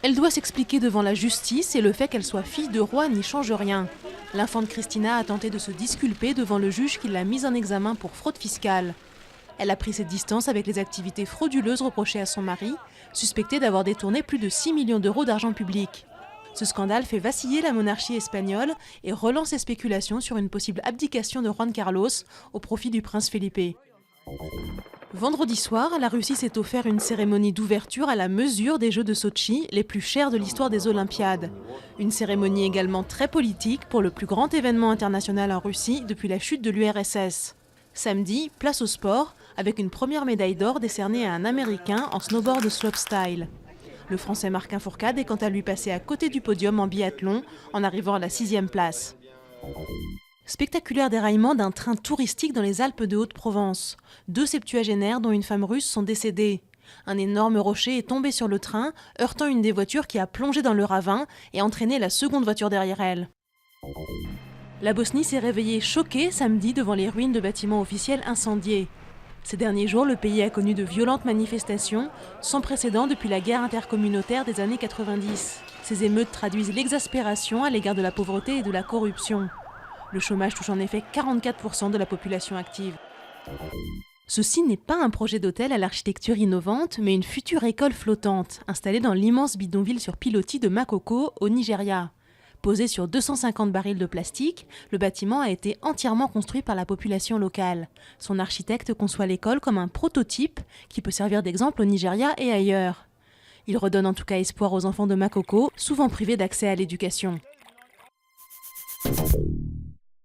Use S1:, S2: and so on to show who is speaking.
S1: Elle doit s'expliquer devant la justice et le fait qu'elle soit fille de roi n'y change rien. L'infante Cristina a tenté de se disculper devant le juge qui l'a mise en examen pour fraude fiscale. Elle a pris ses distances avec les activités frauduleuses reprochées à son mari, suspecté d'avoir détourné plus de 6 millions d'euros d'argent public. Ce scandale fait vaciller la monarchie espagnole et relance les spéculations sur une possible abdication de Juan Carlos au profit du prince Felipe. Vendredi soir, la Russie s'est offert une cérémonie d'ouverture à la mesure des Jeux de Sotchi, les plus chers de l'histoire des Olympiades. Une cérémonie également très politique pour le plus grand événement international en Russie depuis la chute de l'URSS. Samedi, place au sport, avec une première médaille d'or décernée à un Américain en snowboard slopestyle. Le Français Martin Fourcade est quant à lui passé à côté du podium en biathlon, en arrivant à la 6e place. Spectaculaire déraillement d'un train touristique dans les Alpes de Haute-Provence. 2 septuagénaires, dont une femme russe, sont décédés. Un énorme rocher est tombé sur le train, heurtant une des voitures qui a plongé dans le ravin et entraîné la seconde voiture derrière elle. La Bosnie s'est réveillée choquée samedi devant les ruines de bâtiments officiels incendiés. Ces derniers jours, le pays a connu de violentes manifestations, sans précédent depuis la guerre intercommunautaire des années 90. Ces émeutes traduisent l'exaspération à l'égard de la pauvreté et de la corruption. Le chômage touche en effet 44% de la population active. Ceci n'est pas un projet d'hôtel à l'architecture innovante, mais une future école flottante, installée dans l'immense bidonville sur pilotis de Makoko, au Nigeria. Posé sur 250 barils de plastique, le bâtiment a été entièrement construit par la population locale. Son architecte conçoit l'école comme un prototype qui peut servir d'exemple au Nigeria et ailleurs. Il redonne en tout cas espoir aux enfants de Makoko, souvent privés d'accès à l'éducation.